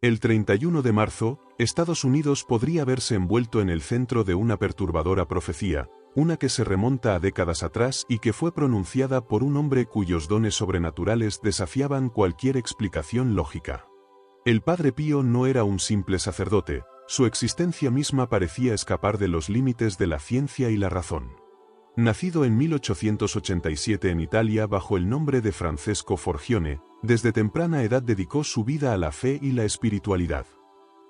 El 31 de marzo, Estados Unidos podría verse envuelto en el centro de una perturbadora profecía, una que se remonta a décadas atrás y que fue pronunciada por un hombre cuyos dones sobrenaturales desafiaban cualquier explicación lógica. El Padre Pío no era un simple sacerdote, su existencia misma parecía escapar de los límites de la ciencia y la razón. Nacido en 1887 en Italia bajo el nombre de Francesco Forgione, desde temprana edad dedicó su vida a la fe y la espiritualidad.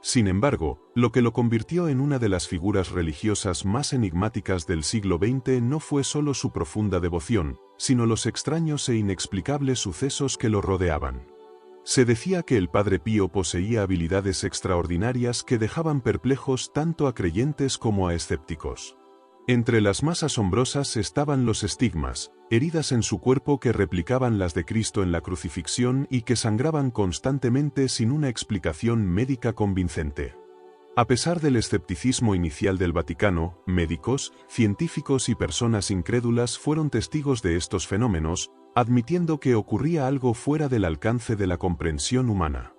Sin embargo, lo que lo convirtió en una de las figuras religiosas más enigmáticas del siglo XX no fue solo su profunda devoción, sino los extraños e inexplicables sucesos que lo rodeaban. Se decía que el Padre Pío poseía habilidades extraordinarias que dejaban perplejos tanto a creyentes como a escépticos. Entre las más asombrosas estaban los estigmas, heridas en su cuerpo que replicaban las de Cristo en la crucifixión y que sangraban constantemente sin una explicación médica convincente. A pesar del escepticismo inicial del Vaticano, médicos, científicos y personas incrédulas fueron testigos de estos fenómenos, admitiendo que ocurría algo fuera del alcance de la comprensión humana.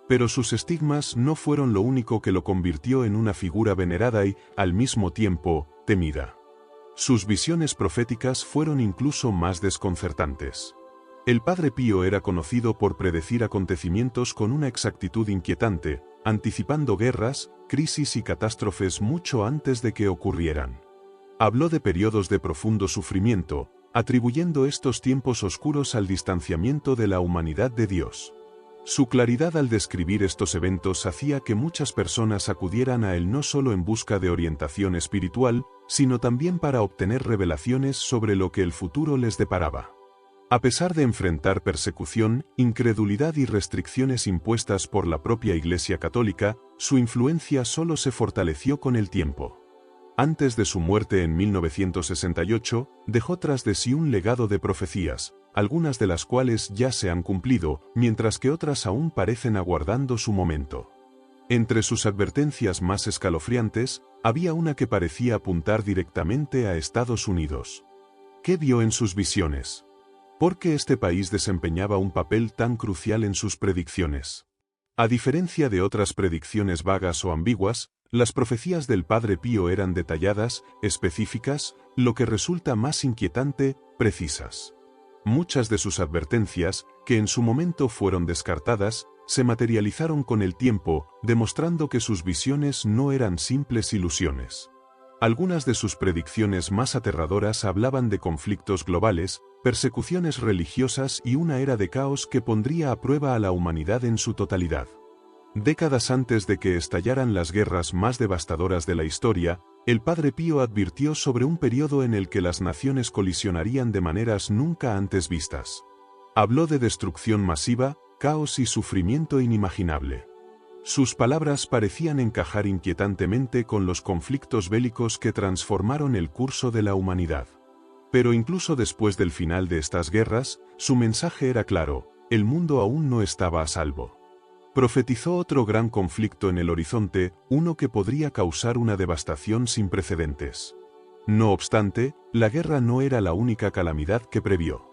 Pero sus estigmas no fueron lo único que lo convirtió en una figura venerada y, al mismo tiempo, temida. Sus visiones proféticas fueron incluso más desconcertantes. El Padre Pío era conocido por predecir acontecimientos con una exactitud inquietante, anticipando guerras, crisis y catástrofes mucho antes de que ocurrieran. Habló de periodos de profundo sufrimiento, atribuyendo estos tiempos oscuros al distanciamiento de la humanidad de Dios. Su claridad al describir estos eventos hacía que muchas personas acudieran a él no solo en busca de orientación espiritual, sino también para obtener revelaciones sobre lo que el futuro les deparaba. A pesar de enfrentar persecución, incredulidad y restricciones impuestas por la propia Iglesia Católica, su influencia solo se fortaleció con el tiempo. Antes de su muerte en 1968, dejó tras de sí un legado de profecías, algunas de las cuales ya se han cumplido, mientras que otras aún parecen aguardando su momento. Entre sus advertencias más escalofriantes, había una que parecía apuntar directamente a Estados Unidos. ¿Qué vio en sus visiones? ¿Por qué este país desempeñaba un papel tan crucial en sus predicciones? A diferencia de otras predicciones vagas o ambiguas, las profecías del Padre Pío eran detalladas, específicas, lo que resulta más inquietante, precisas. Muchas de sus advertencias, que en su momento fueron descartadas, se materializaron con el tiempo, demostrando que sus visiones no eran simples ilusiones. Algunas de sus predicciones más aterradoras hablaban de conflictos globales, persecuciones religiosas y una era de caos que pondría a prueba a la humanidad en su totalidad. Décadas antes de que estallaran las guerras más devastadoras de la historia, el Padre Pío advirtió sobre un periodo en el que las naciones colisionarían de maneras nunca antes vistas. Habló de destrucción masiva, caos y sufrimiento inimaginable. Sus palabras parecían encajar inquietantemente con los conflictos bélicos que transformaron el curso de la humanidad. Pero incluso después del final de estas guerras, su mensaje era claro: el mundo aún no estaba a salvo. Profetizó otro gran conflicto en el horizonte, uno que podría causar una devastación sin precedentes. No obstante, la guerra no era la única calamidad que previó.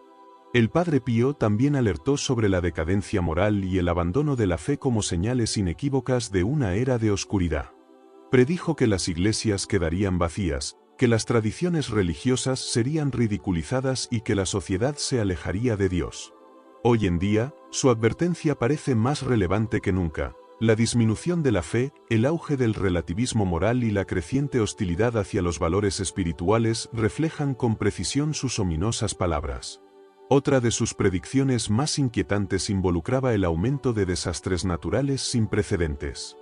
El Padre Pío también alertó sobre la decadencia moral y el abandono de la fe como señales inequívocas de una era de oscuridad. Predijo que las iglesias quedarían vacías, que las tradiciones religiosas serían ridiculizadas y que la sociedad se alejaría de Dios. Hoy en día, su advertencia parece más relevante que nunca. La disminución de la fe, el auge del relativismo moral y la creciente hostilidad hacia los valores espirituales reflejan con precisión sus ominosas palabras. Otra de sus predicciones más inquietantes involucraba el aumento de desastres naturales sin precedentes.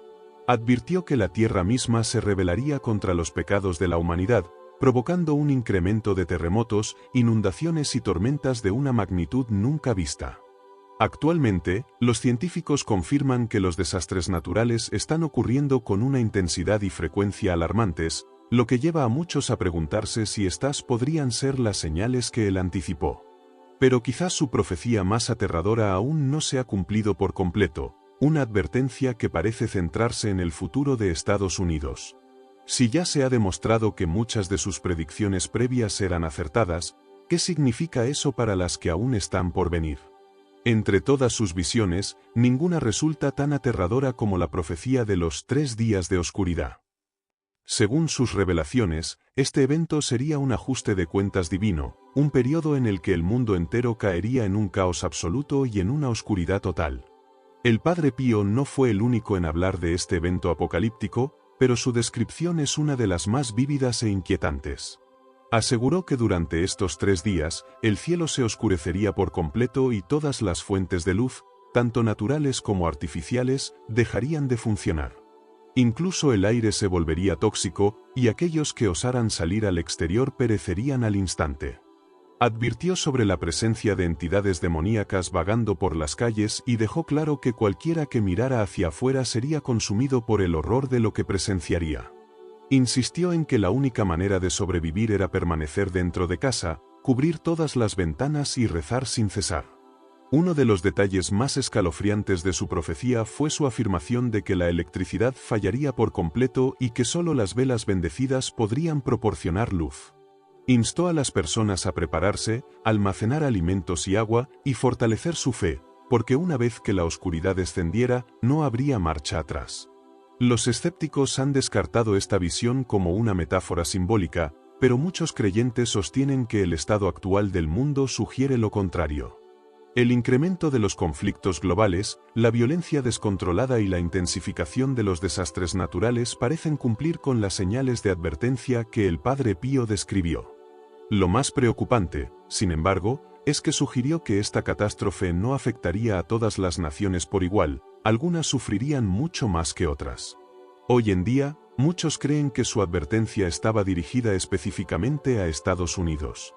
Advirtió que la tierra misma se rebelaría contra los pecados de la humanidad, provocando un incremento de terremotos, inundaciones y tormentas de una magnitud nunca vista. Actualmente, los científicos confirman que los desastres naturales están ocurriendo con una intensidad y frecuencia alarmantes, lo que lleva a muchos a preguntarse si estas podrían ser las señales que él anticipó. Pero quizás su profecía más aterradora aún no se ha cumplido por completo, una advertencia que parece centrarse en el futuro de Estados Unidos. Si ya se ha demostrado que muchas de sus predicciones previas eran acertadas, ¿qué significa eso para las que aún están por venir? Entre todas sus visiones, ninguna resulta tan aterradora como la profecía de los 3 días de oscuridad. Según sus revelaciones, este evento sería un ajuste de cuentas divino, un periodo en el que el mundo entero caería en un caos absoluto y en una oscuridad total. El Padre Pío no fue el único en hablar de este evento apocalíptico, pero su descripción es una de las más vívidas e inquietantes. Aseguró que durante estos 3 días, el cielo se oscurecería por completo y todas las fuentes de luz, tanto naturales como artificiales, dejarían de funcionar. Incluso el aire se volvería tóxico, y aquellos que osaran salir al exterior perecerían al instante. Advirtió sobre la presencia de entidades demoníacas vagando por las calles y dejó claro que cualquiera que mirara hacia afuera sería consumido por el horror de lo que presenciaría. Insistió en que la única manera de sobrevivir era permanecer dentro de casa, cubrir todas las ventanas y rezar sin cesar. Uno de los detalles más escalofriantes de su profecía fue su afirmación de que la electricidad fallaría por completo y que solo las velas bendecidas podrían proporcionar luz. Instó a las personas a prepararse, almacenar alimentos y agua, y fortalecer su fe, porque una vez que la oscuridad descendiera, no habría marcha atrás. Los escépticos han descartado esta visión como una metáfora simbólica, pero muchos creyentes sostienen que el estado actual del mundo sugiere lo contrario. El incremento de los conflictos globales, la violencia descontrolada y la intensificación de los desastres naturales parecen cumplir con las señales de advertencia que el Padre Pío describió. Lo más preocupante, sin embargo, es que sugirió que esta catástrofe no afectaría a todas las naciones por igual, algunas sufrirían mucho más que otras. Hoy en día, muchos creen que su advertencia estaba dirigida específicamente a Estados Unidos.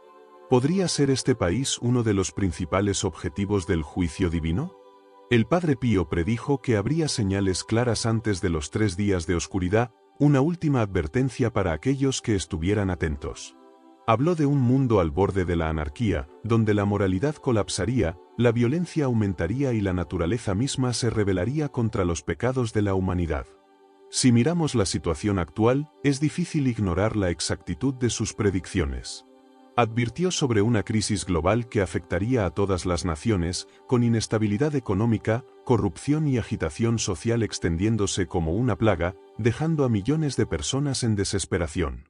¿Podría ser este país uno de los principales objetivos del juicio divino? El Padre Pío predijo que habría señales claras antes de los 3 días de oscuridad, una última advertencia para aquellos que estuvieran atentos. Habló de un mundo al borde de la anarquía, donde la moralidad colapsaría, la violencia aumentaría y la naturaleza misma se rebelaría contra los pecados de la humanidad. Si miramos la situación actual, es difícil ignorar la exactitud de sus predicciones. Advirtió sobre una crisis global que afectaría a todas las naciones, con inestabilidad económica, corrupción y agitación social extendiéndose como una plaga, dejando a millones de personas en desesperación.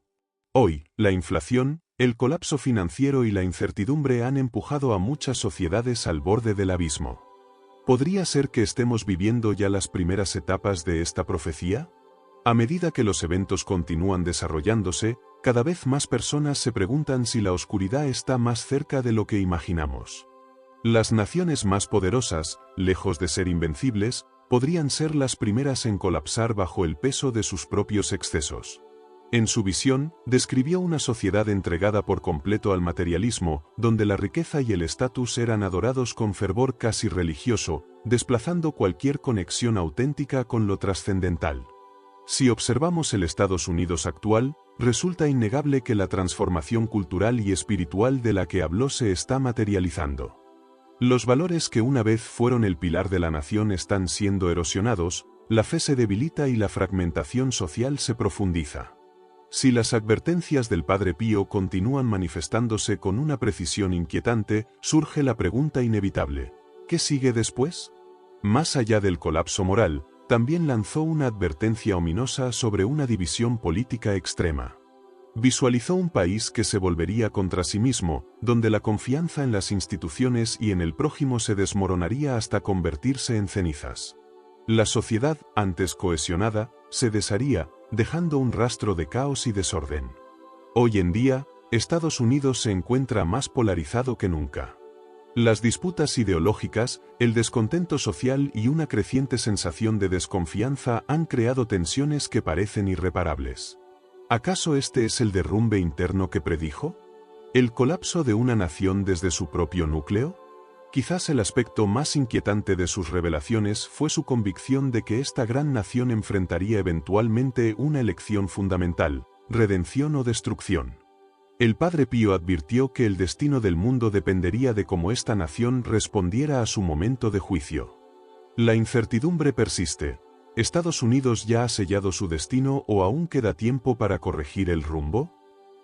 Hoy, la inflación, el colapso financiero y la incertidumbre han empujado a muchas sociedades al borde del abismo. ¿Podría ser que estemos viviendo ya las primeras etapas de esta profecía? A medida que los eventos continúan desarrollándose, cada vez más personas se preguntan si la oscuridad está más cerca de lo que imaginamos. Las naciones más poderosas, lejos de ser invencibles, podrían ser las primeras en colapsar bajo el peso de sus propios excesos. En su visión, describió una sociedad entregada por completo al materialismo, donde la riqueza y el estatus eran adorados con fervor casi religioso, desplazando cualquier conexión auténtica con lo trascendental. Si observamos el Estados Unidos actual, resulta innegable que la transformación cultural y espiritual de la que habló se está materializando. Los valores que una vez fueron el pilar de la nación están siendo erosionados, la fe se debilita y la fragmentación social se profundiza. Si las advertencias del Padre Pío continúan manifestándose con una precisión inquietante, surge la pregunta inevitable: ¿qué sigue después? Más allá del colapso moral, también lanzó una advertencia ominosa sobre una división política extrema. Visualizó un país que se volvería contra sí mismo, donde la confianza en las instituciones y en el prójimo se desmoronaría hasta convertirse en cenizas. La sociedad, antes cohesionada, se desharía, dejando un rastro de caos y desorden. Hoy en día, Estados Unidos se encuentra más polarizado que nunca. Las disputas ideológicas, el descontento social y una creciente sensación de desconfianza han creado tensiones que parecen irreparables. ¿Acaso este es el derrumbe interno que predijo? ¿El colapso de una nación desde su propio núcleo? Quizás el aspecto más inquietante de sus revelaciones fue su convicción de que esta gran nación enfrentaría eventualmente una elección fundamental: redención o destrucción. El Padre Pío advirtió que el destino del mundo dependería de cómo esta nación respondiera a su momento de juicio. La incertidumbre persiste. ¿Estados Unidos ya ha sellado su destino o aún queda tiempo para corregir el rumbo?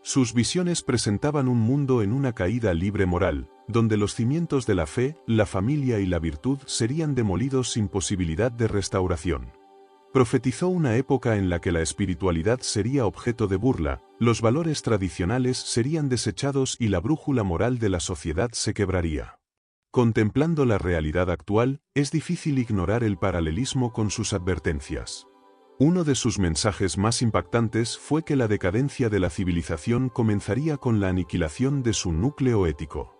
Sus visiones presentaban un mundo en una caída libre moral, donde los cimientos de la fe, la familia y la virtud serían demolidos sin posibilidad de restauración. Profetizó una época en la que la espiritualidad sería objeto de burla, los valores tradicionales serían desechados y la brújula moral de la sociedad se quebraría. Contemplando la realidad actual, es difícil ignorar el paralelismo con sus advertencias. Uno de sus mensajes más impactantes fue que la decadencia de la civilización comenzaría con la aniquilación de su núcleo ético.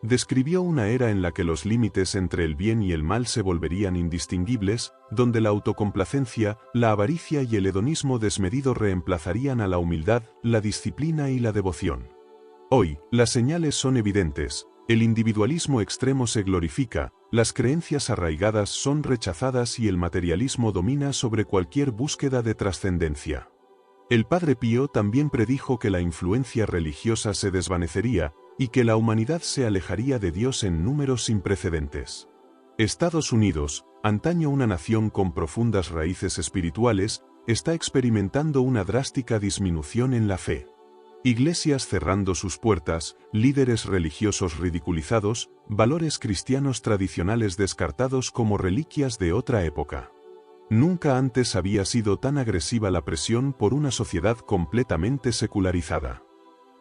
Describió una era en la que los límites entre el bien y el mal se volverían indistinguibles, donde la autocomplacencia, la avaricia y el hedonismo desmedido reemplazarían a la humildad, la disciplina y la devoción. Hoy, las señales son evidentes, el individualismo extremo se glorifica, las creencias arraigadas son rechazadas y el materialismo domina sobre cualquier búsqueda de trascendencia. El Padre Pío también predijo que la influencia religiosa se desvanecería, y que la humanidad se alejaría de Dios en números sin precedentes. Estados Unidos, antaño una nación con profundas raíces espirituales, está experimentando una drástica disminución en la fe. Iglesias cerrando sus puertas, líderes religiosos ridiculizados, valores cristianos tradicionales descartados como reliquias de otra época. Nunca antes había sido tan agresiva la presión por una sociedad completamente secularizada.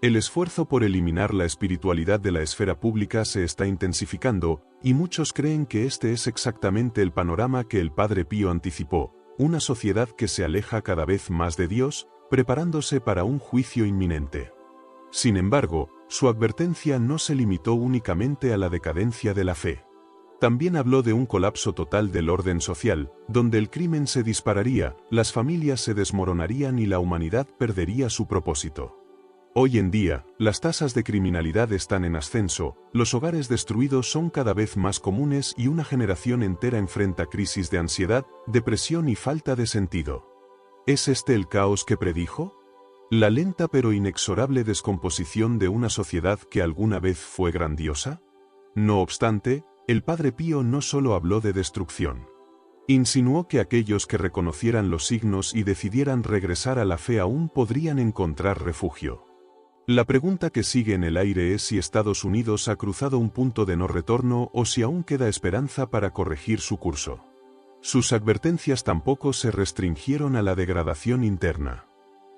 El esfuerzo por eliminar la espiritualidad de la esfera pública se está intensificando, y muchos creen que este es exactamente el panorama que el Padre Pío anticipó, una sociedad que se aleja cada vez más de Dios, preparándose para un juicio inminente. Sin embargo, su advertencia no se limitó únicamente a la decadencia de la fe. También habló de un colapso total del orden social, donde el crimen se dispararía, las familias se desmoronarían y la humanidad perdería su propósito. Hoy en día, las tasas de criminalidad están en ascenso, los hogares destruidos son cada vez más comunes y una generación entera enfrenta crisis de ansiedad, depresión y falta de sentido. ¿Es este el caos que predijo? ¿La lenta pero inexorable descomposición de una sociedad que alguna vez fue grandiosa? No obstante, el Padre Pío no solo habló de destrucción. Insinuó que aquellos que reconocieran los signos y decidieran regresar a la fe aún podrían encontrar refugio. La pregunta que sigue en el aire es si Estados Unidos ha cruzado un punto de no retorno o si aún queda esperanza para corregir su curso. Sus advertencias tampoco se restringieron a la degradación interna.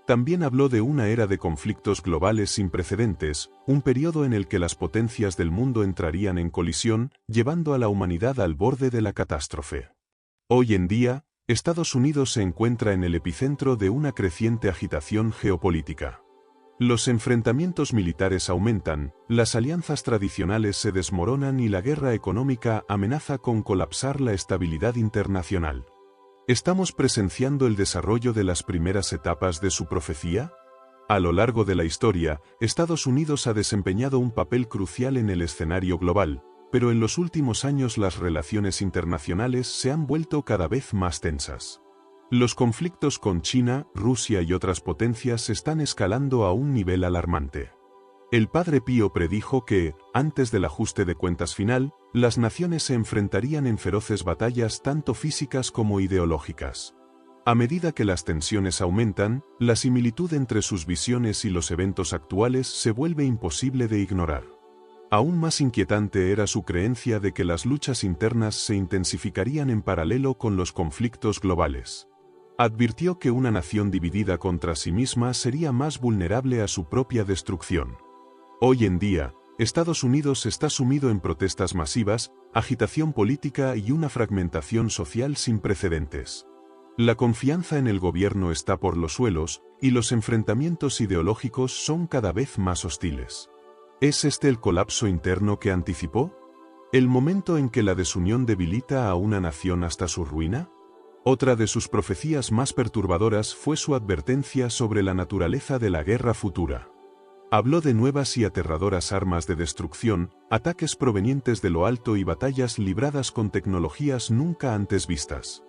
También habló de una era de conflictos globales sin precedentes, un periodo en el que las potencias del mundo entrarían en colisión, llevando a la humanidad al borde de la catástrofe. Hoy en día, Estados Unidos se encuentra en el epicentro de una creciente agitación geopolítica. Los enfrentamientos militares aumentan, las alianzas tradicionales se desmoronan y la guerra económica amenaza con colapsar la estabilidad internacional. ¿Estamos presenciando el desarrollo de las primeras etapas de su profecía? A lo largo de la historia, Estados Unidos ha desempeñado un papel crucial en el escenario global, pero en los últimos años las relaciones internacionales se han vuelto cada vez más tensas. Los conflictos con China, Rusia y otras potencias están escalando a un nivel alarmante. El Padre Pío predijo que, antes del ajuste de cuentas final, las naciones se enfrentarían en feroces batallas tanto físicas como ideológicas. A medida que las tensiones aumentan, la similitud entre sus visiones y los eventos actuales se vuelve imposible de ignorar. Aún más inquietante era su creencia de que las luchas internas se intensificarían en paralelo con los conflictos globales. Advirtió que una nación dividida contra sí misma sería más vulnerable a su propia destrucción. Hoy en día, Estados Unidos está sumido en protestas masivas, agitación política y una fragmentación social sin precedentes. La confianza en el gobierno está por los suelos, y los enfrentamientos ideológicos son cada vez más hostiles. ¿Es este el colapso interno que anticipó? ¿El momento en que la desunión debilita a una nación hasta su ruina? Otra de sus profecías más perturbadoras fue su advertencia sobre la naturaleza de la guerra futura. Habló de nuevas y aterradoras armas de destrucción, ataques provenientes de lo alto y batallas libradas con tecnologías nunca antes vistas.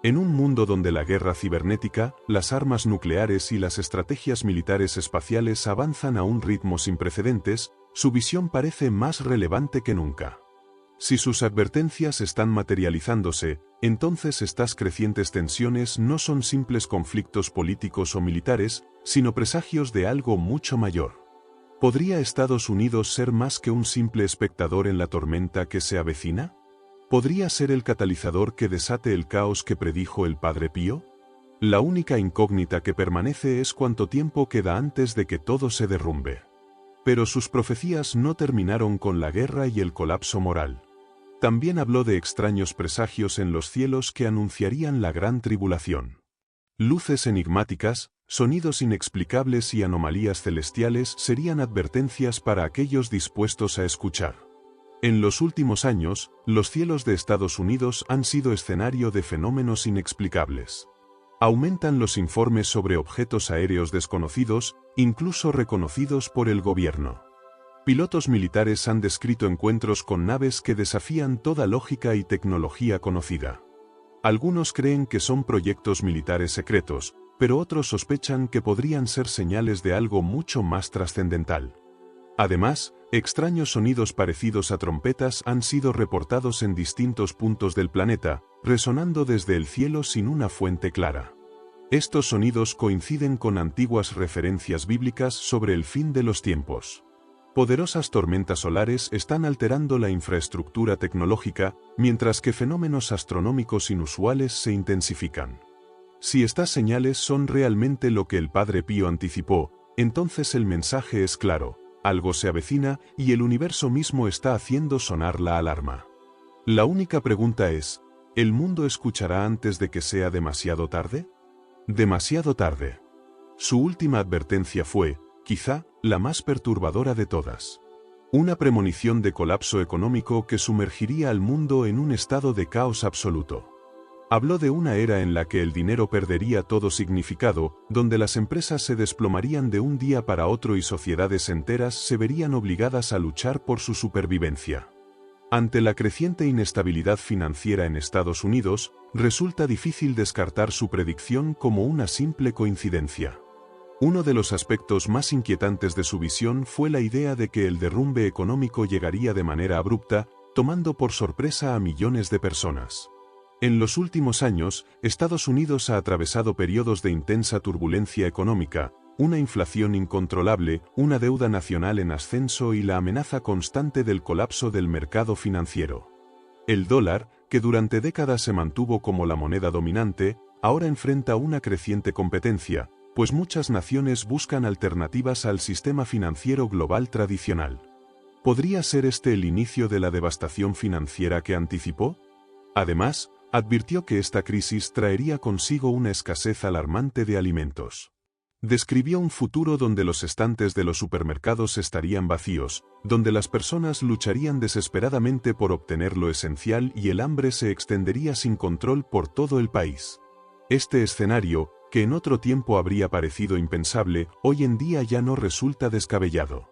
En un mundo donde la guerra cibernética, las armas nucleares y las estrategias militares espaciales avanzan a un ritmo sin precedentes, su visión parece más relevante que nunca. Si sus advertencias están materializándose, entonces estas crecientes tensiones no son simples conflictos políticos o militares, sino presagios de algo mucho mayor. ¿Podría Estados Unidos ser más que un simple espectador en la tormenta que se avecina? ¿Podría ser el catalizador que desate el caos que predijo el Padre Pío? La única incógnita que permanece es cuánto tiempo queda antes de que todo se derrumbe. Pero sus profecías no terminaron con la guerra y el colapso moral. También habló de extraños presagios en los cielos que anunciarían la gran tribulación. Luces enigmáticas, sonidos inexplicables y anomalías celestiales serían advertencias para aquellos dispuestos a escuchar. En los últimos años, los cielos de Estados Unidos han sido escenario de fenómenos inexplicables. Aumentan los informes sobre objetos aéreos desconocidos, incluso reconocidos por el gobierno. Pilotos militares han descrito encuentros con naves que desafían toda lógica y tecnología conocida. Algunos creen que son proyectos militares secretos, pero otros sospechan que podrían ser señales de algo mucho más trascendental. Además, extraños sonidos parecidos a trompetas han sido reportados en distintos puntos del planeta, resonando desde el cielo sin una fuente clara. Estos sonidos coinciden con antiguas referencias bíblicas sobre el fin de los tiempos. Poderosas tormentas solares están alterando la infraestructura tecnológica, mientras que fenómenos astronómicos inusuales se intensifican. Si estas señales son realmente lo que el Padre Pío anticipó, entonces el mensaje es claro: algo se avecina y el universo mismo está haciendo sonar la alarma. La única pregunta es: ¿el mundo escuchará antes de que sea demasiado tarde? Demasiado tarde. Su última advertencia fue, quizá, la más perturbadora de todas. Una premonición de colapso económico que sumergiría al mundo en un estado de caos absoluto. Habló de una era en la que el dinero perdería todo significado, donde las empresas se desplomarían de un día para otro y sociedades enteras se verían obligadas a luchar por su supervivencia. Ante la creciente inestabilidad financiera en Estados Unidos, resulta difícil descartar su predicción como una simple coincidencia. Uno de los aspectos más inquietantes de su visión fue la idea de que el derrumbe económico llegaría de manera abrupta, tomando por sorpresa a millones de personas. En los últimos años, Estados Unidos ha atravesado periodos de intensa turbulencia económica, una inflación incontrolable, una deuda nacional en ascenso y la amenaza constante del colapso del mercado financiero. El dólar, que durante décadas se mantuvo como la moneda dominante, ahora enfrenta una creciente competencia, pues muchas naciones buscan alternativas al sistema financiero global tradicional. ¿Podría ser este el inicio de la devastación financiera que anticipó? Además, advirtió que esta crisis traería consigo una escasez alarmante de alimentos. Describió un futuro donde los estantes de los supermercados estarían vacíos, donde las personas lucharían desesperadamente por obtener lo esencial y el hambre se extendería sin control por todo el país. Este escenario, que en otro tiempo habría parecido impensable, hoy en día ya no resulta descabellado.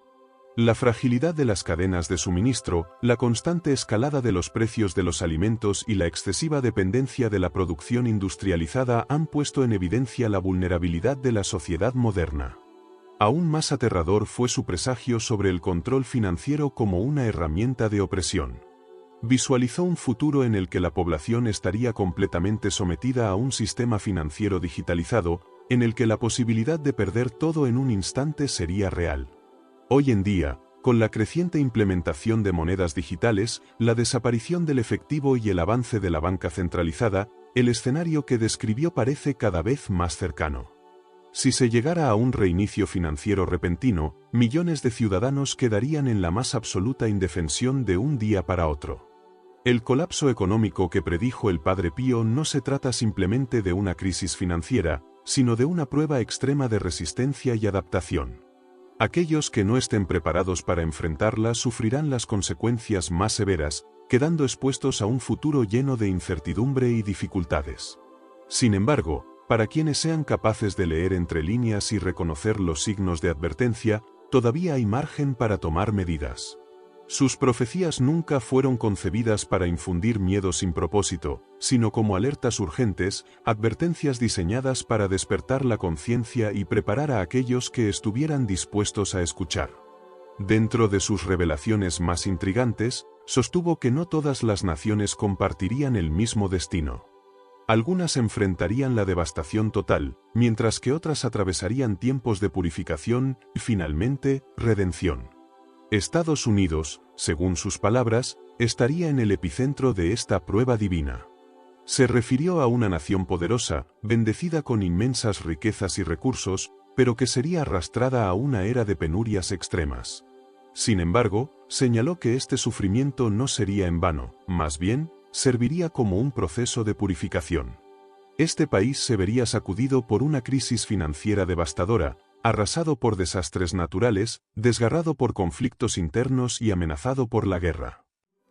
La fragilidad de las cadenas de suministro, la constante escalada de los precios de los alimentos y la excesiva dependencia de la producción industrializada han puesto en evidencia la vulnerabilidad de la sociedad moderna. Aún más aterrador fue su presagio sobre el control financiero como una herramienta de opresión. Visualizó un futuro en el que la población estaría completamente sometida a un sistema financiero digitalizado, en el que la posibilidad de perder todo en un instante sería real. Hoy en día, con la creciente implementación de monedas digitales, la desaparición del efectivo y el avance de la banca centralizada, el escenario que describió parece cada vez más cercano. Si se llegara a un reinicio financiero repentino, millones de ciudadanos quedarían en la más absoluta indefensión de un día para otro. El colapso económico que predijo el Padre Pío no se trata simplemente de una crisis financiera, sino de una prueba extrema de resistencia y adaptación. Aquellos que no estén preparados para enfrentarla sufrirán las consecuencias más severas, quedando expuestos a un futuro lleno de incertidumbre y dificultades. Sin embargo, para quienes sean capaces de leer entre líneas y reconocer los signos de advertencia, todavía hay margen para tomar medidas. Sus profecías nunca fueron concebidas para infundir miedo sin propósito, sino como alertas urgentes, advertencias diseñadas para despertar la conciencia y preparar a aquellos que estuvieran dispuestos a escuchar. Dentro de sus revelaciones más intrigantes, sostuvo que no todas las naciones compartirían el mismo destino. Algunas enfrentarían la devastación total, mientras que otras atravesarían tiempos de purificación y, finalmente, redención. Estados Unidos, según sus palabras, estaría en el epicentro de esta prueba divina. Se refirió a una nación poderosa, bendecida con inmensas riquezas y recursos, pero que sería arrastrada a una era de penurias extremas. Sin embargo, señaló que este sufrimiento no sería en vano, más bien, serviría como un proceso de purificación. Este país se vería sacudido por una crisis financiera devastadora, arrasado por desastres naturales, desgarrado por conflictos internos y amenazado por la guerra.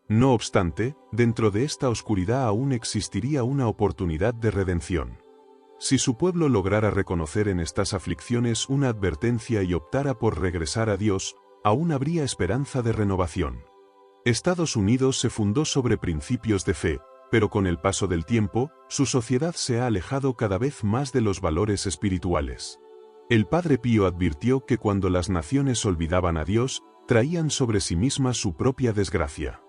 No obstante, dentro de esta oscuridad aún existiría una oportunidad de redención. Si su pueblo lograra reconocer en estas aflicciones una advertencia y optara por regresar a Dios, aún habría esperanza de renovación. Estados Unidos se fundó sobre principios de fe, pero con el paso del tiempo, su sociedad se ha alejado cada vez más de los valores espirituales. El Padre Pío advirtió que cuando las naciones olvidaban a Dios, traían sobre sí mismas su propia desgracia.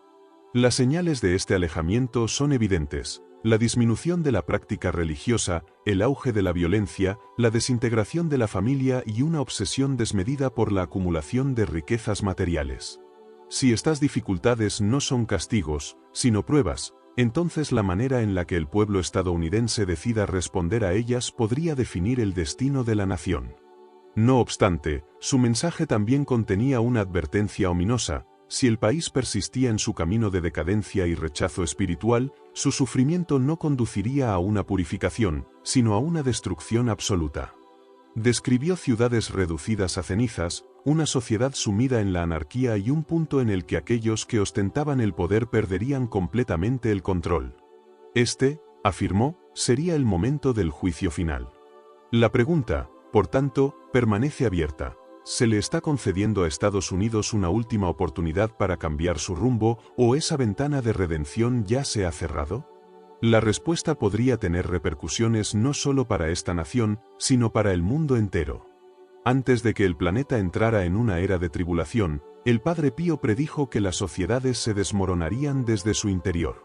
Las señales de este alejamiento son evidentes: la disminución de la práctica religiosa, el auge de la violencia, la desintegración de la familia y una obsesión desmedida por la acumulación de riquezas materiales. Si estas dificultades no son castigos, sino pruebas, entonces la manera en la que el pueblo estadounidense decida responder a ellas podría definir el destino de la nación. No obstante, su mensaje también contenía una advertencia ominosa: si el país persistía en su camino de decadencia y rechazo espiritual, su sufrimiento no conduciría a una purificación, sino a una destrucción absoluta. Describió ciudades reducidas a cenizas, una sociedad sumida en la anarquía y un punto en el que aquellos que ostentaban el poder perderían completamente el control. Este, afirmó, sería el momento del juicio final. La pregunta, por tanto, permanece abierta. ¿Se le está concediendo a Estados Unidos una última oportunidad para cambiar su rumbo, o esa ventana de redención ya se ha cerrado? La respuesta podría tener repercusiones no solo para esta nación, sino para el mundo entero. Antes de que el planeta entrara en una era de tribulación, el Padre Pío predijo que las sociedades se desmoronarían desde su interior.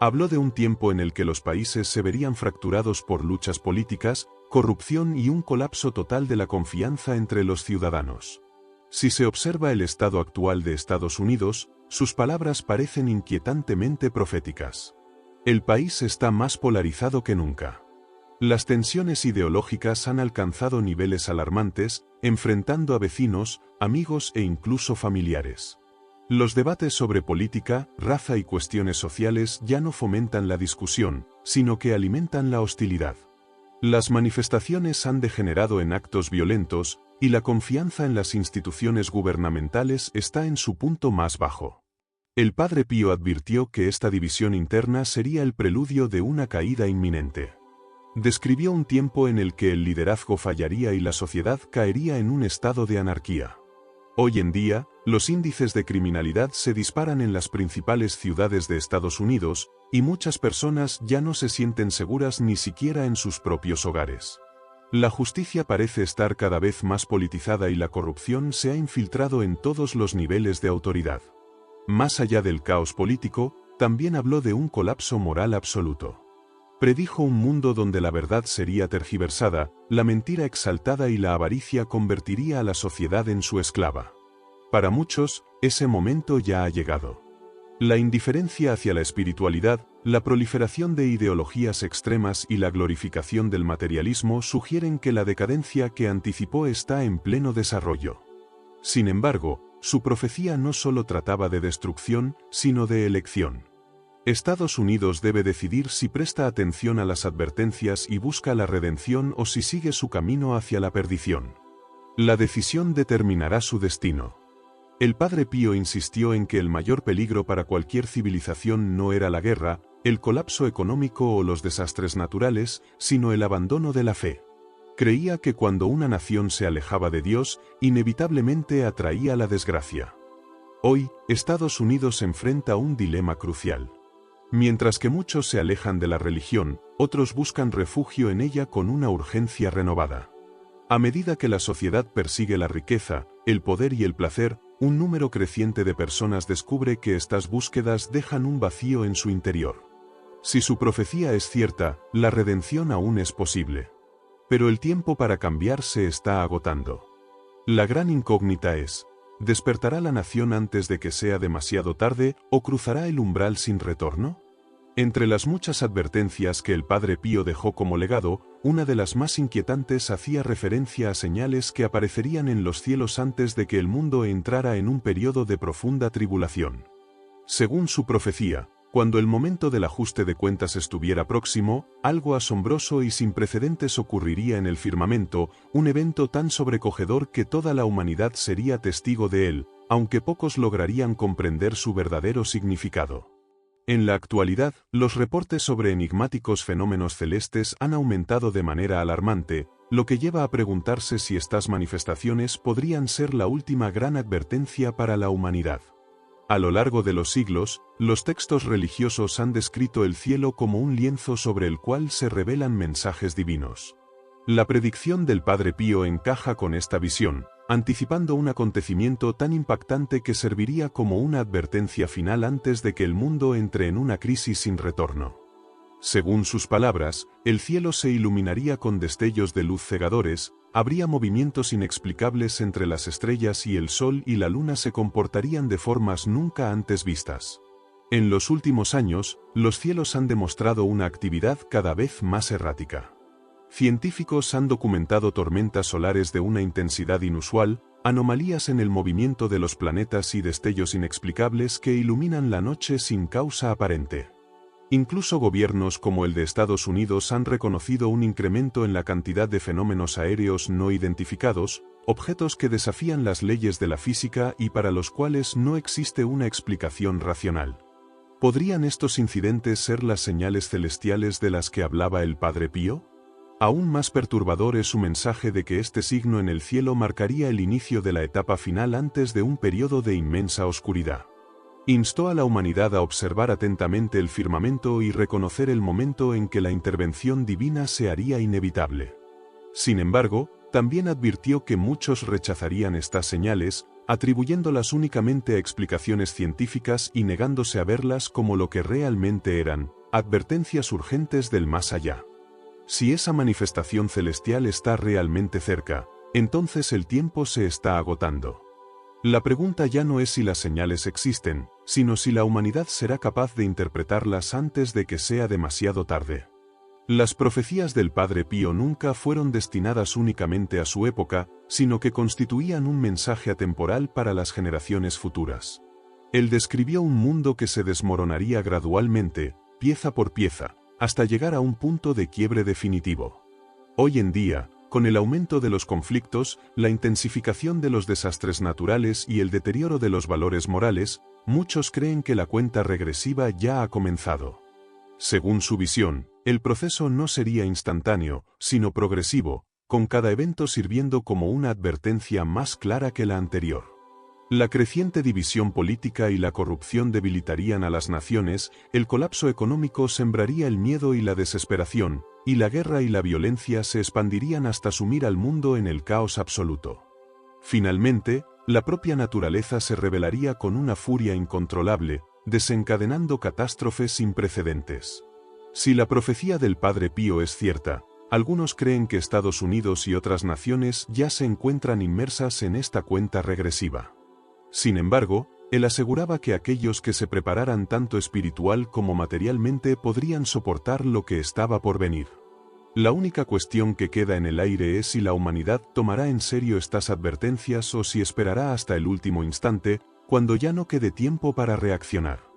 Habló de un tiempo en el que los países se verían fracturados por luchas políticas, corrupción y un colapso total de la confianza entre los ciudadanos. Si se observa el estado actual de Estados Unidos, sus palabras parecen inquietantemente proféticas. El país está más polarizado que nunca. Las tensiones ideológicas han alcanzado niveles alarmantes, enfrentando a vecinos, amigos e incluso familiares. Los debates sobre política, raza y cuestiones sociales ya no fomentan la discusión, sino que alimentan la hostilidad. Las manifestaciones han degenerado en actos violentos, y la confianza en las instituciones gubernamentales está en su punto más bajo. El Padre Pío advirtió que esta división interna sería el preludio de una caída inminente. Describió un tiempo en el que el liderazgo fallaría y la sociedad caería en un estado de anarquía. Hoy en día, los índices de criminalidad se disparan en las principales ciudades de Estados Unidos, y muchas personas ya no se sienten seguras ni siquiera en sus propios hogares. La justicia parece estar cada vez más politizada y la corrupción se ha infiltrado en todos los niveles de autoridad. Más allá del caos político, también habló de un colapso moral absoluto. Predijo un mundo donde la verdad sería tergiversada, la mentira exaltada y la avaricia convertiría a la sociedad en su esclava. Para muchos, ese momento ya ha llegado. La indiferencia hacia la espiritualidad, la proliferación de ideologías extremas y la glorificación del materialismo sugieren que la decadencia que anticipó está en pleno desarrollo. Sin embargo, su profecía no solo trataba de destrucción, sino de elección. Estados Unidos debe decidir si presta atención a las advertencias y busca la redención o si sigue su camino hacia la perdición. La decisión determinará su destino. El Padre Pío insistió en que el mayor peligro para cualquier civilización no era la guerra, el colapso económico o los desastres naturales, sino el abandono de la fe. Creía que cuando una nación se alejaba de Dios, inevitablemente atraía la desgracia. Hoy, Estados Unidos enfrenta un dilema crucial. Mientras que muchos se alejan de la religión, otros buscan refugio en ella con una urgencia renovada. A medida que la sociedad persigue la riqueza, el poder y el placer, un número creciente de personas descubre que estas búsquedas dejan un vacío en su interior. Si su profecía es cierta, la redención aún es posible. Pero el tiempo para cambiar se está agotando. La gran incógnita es, ¿despertará la nación antes de que sea demasiado tarde o cruzará el umbral sin retorno? Entre las muchas advertencias que el Padre Pío dejó como legado, una de las más inquietantes hacía referencia a señales que aparecerían en los cielos antes de que el mundo entrara en un periodo de profunda tribulación. Según su profecía, cuando el momento del ajuste de cuentas estuviera próximo, algo asombroso y sin precedentes ocurriría en el firmamento, un evento tan sobrecogedor que toda la humanidad sería testigo de él, aunque pocos lograrían comprender su verdadero significado. En la actualidad, los reportes sobre enigmáticos fenómenos celestes han aumentado de manera alarmante, lo que lleva a preguntarse si estas manifestaciones podrían ser la última gran advertencia para la humanidad. A lo largo de los siglos, los textos religiosos han descrito el cielo como un lienzo sobre el cual se revelan mensajes divinos. La predicción del Padre Pío encaja con esta visión, anticipando un acontecimiento tan impactante que serviría como una advertencia final antes de que el mundo entre en una crisis sin retorno. Según sus palabras, el cielo se iluminaría con destellos de luz cegadores, habría movimientos inexplicables entre las estrellas y el sol y la luna se comportarían de formas nunca antes vistas. En los últimos años, los cielos han demostrado una actividad cada vez más errática. Científicos han documentado tormentas solares de una intensidad inusual, anomalías en el movimiento de los planetas y destellos inexplicables que iluminan la noche sin causa aparente. Incluso gobiernos como el de Estados Unidos han reconocido un incremento en la cantidad de fenómenos aéreos no identificados, objetos que desafían las leyes de la física y para los cuales no existe una explicación racional. ¿Podrían estos incidentes ser las señales celestiales de las que hablaba el Padre Pío? Aún más perturbador es su mensaje de que este signo en el cielo marcaría el inicio de la etapa final antes de un periodo de inmensa oscuridad. Instó a la humanidad a observar atentamente el firmamento y reconocer el momento en que la intervención divina se haría inevitable. Sin embargo, también advirtió que muchos rechazarían estas señales, atribuyéndolas únicamente a explicaciones científicas y negándose a verlas como lo que realmente eran, advertencias urgentes del más allá. Si esa manifestación celestial está realmente cerca, entonces el tiempo se está agotando. La pregunta ya no es si las señales existen, sino si la humanidad será capaz de interpretarlas antes de que sea demasiado tarde. Las profecías del Padre Pío nunca fueron destinadas únicamente a su época, sino que constituían un mensaje atemporal para las generaciones futuras. Él describió un mundo que se desmoronaría gradualmente, pieza por pieza, hasta llegar a un punto de quiebre definitivo. Hoy en día, con el aumento de los conflictos, la intensificación de los desastres naturales y el deterioro de los valores morales, muchos creen que la cuenta regresiva ya ha comenzado. Según su visión, el proceso no sería instantáneo, sino progresivo, con cada evento sirviendo como una advertencia más clara que la anterior. La creciente división política y la corrupción debilitarían a las naciones, el colapso económico sembraría el miedo y la desesperación, y la guerra y la violencia se expandirían hasta sumir al mundo en el caos absoluto. Finalmente, la propia naturaleza se rebelaría con una furia incontrolable, desencadenando catástrofes sin precedentes. Si la profecía del Padre Pío es cierta, algunos creen que Estados Unidos y otras naciones ya se encuentran inmersas en esta cuenta regresiva. Sin embargo, él aseguraba que aquellos que se prepararan tanto espiritual como materialmente podrían soportar lo que estaba por venir. La única cuestión que queda en el aire es si la humanidad tomará en serio estas advertencias o si esperará hasta el último instante, cuando ya no quede tiempo para reaccionar.